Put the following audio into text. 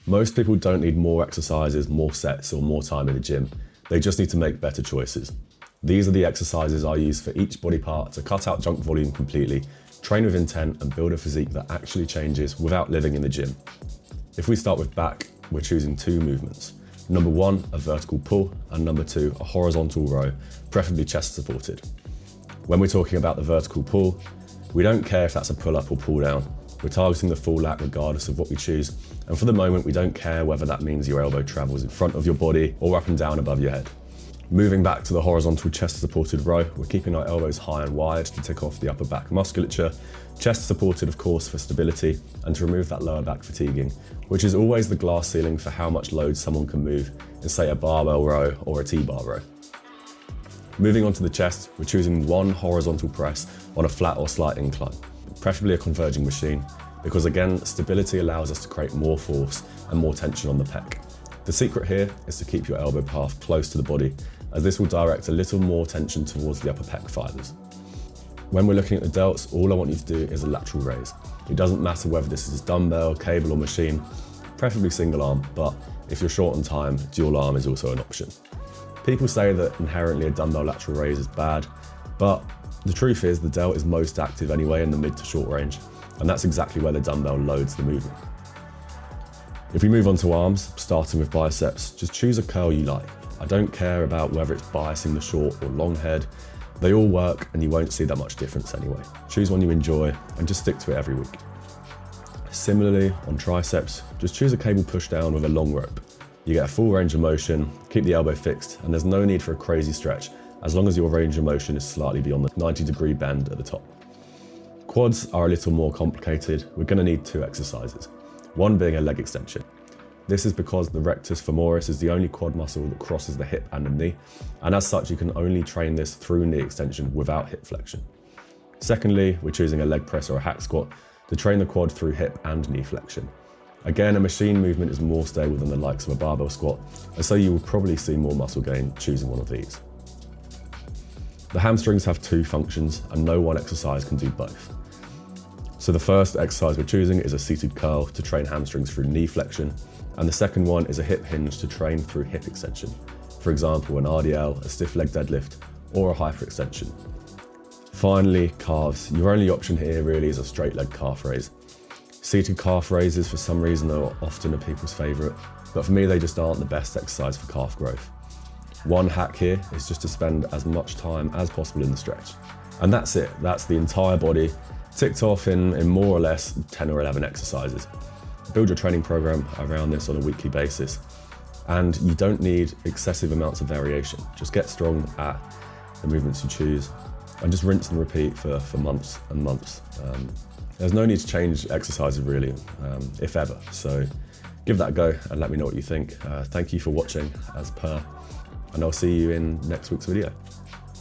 Most people don't need more exercises, more sets, or more time in the gym. They just need to make better choices. These are the exercises I use for each body part to cut out junk volume completely, train with intent, and build a physique that actually changes without living in the gym. If we start with back, we're choosing two movements. Number one, a vertical pull, and number two, a horizontal row, preferably chest supported. When we're talking about the vertical pull, we don't care if that's a pull up or pull down. We're targeting the full lat regardless of what we choose. And for the moment, we don't care whether that means your elbow travels in front of your body or up and down above your head. Moving back to the horizontal chest supported row, we're keeping our elbows high and wide to tick off the upper back musculature, chest supported of course for stability, and to remove that lower back fatiguing, which is always the glass ceiling for how much load someone can move in say a barbell row or a T-bar row. Moving on to the chest, we're choosing one horizontal press on a flat or slight incline, preferably a converging machine, because again, stability allows us to create more force and more tension on the pec. The secret here is to keep your elbow path close to the body, as this will direct a little more tension towards the upper pec fibers. When we're looking at the delts, all I want you to do is a lateral raise. It doesn't matter whether this is dumbbell, cable or machine, preferably single arm, but if you're short on time, dual arm is also an option. People say that inherently a dumbbell lateral raise is bad, but the truth is the delt is most active anyway in the mid to short range, and that's exactly where the dumbbell loads the movement. If we move on to arms, starting with biceps, just choose a curl you like. I don't care about whether it's biasing the short or long head. They all work and you won't see that much difference anyway. Choose one you enjoy and just stick to it every week. Similarly, on triceps, just choose a cable push down with a long rope. You get a full range of motion, keep the elbow fixed, and there's no need for a crazy stretch as long as your range of motion is slightly beyond the 90-degree bend at the top. Quads are a little more complicated. We're going to need two exercises, one being a leg extension. This is because the rectus femoris is the only quad muscle that crosses the hip and the knee, and as such you can only train this through knee extension without hip flexion. Secondly, we're choosing a leg press or a hack squat to train the quad through hip and knee flexion. Again, a machine movement is more stable than the likes of a barbell squat, and so you will probably see more muscle gain choosing one of these. The hamstrings have two functions and no one exercise can do both. So the first exercise we're choosing is a seated curl to train hamstrings through knee flexion, and the second one is a hip hinge to train through hip extension. For example, an RDL, a stiff leg deadlift, or a hyperextension. Finally, calves. Your only option here really is a straight leg calf raise. Seated calf raises for some reason are often a people's favourite, but for me they just aren't the best exercise for calf growth. One hack here is just to spend as much time as possible in the stretch. And that's it, that's the entire body, ticked off in more or less 10 or 11 exercises. Build your training program around this on a weekly basis. And you don't need excessive amounts of variation. Just get strong at the movements you choose and just rinse and repeat for months and months. There's no need to change exercises really, if ever. So give that a go and let me know what you think. Thank you for watching as per, and I'll see you in next week's video.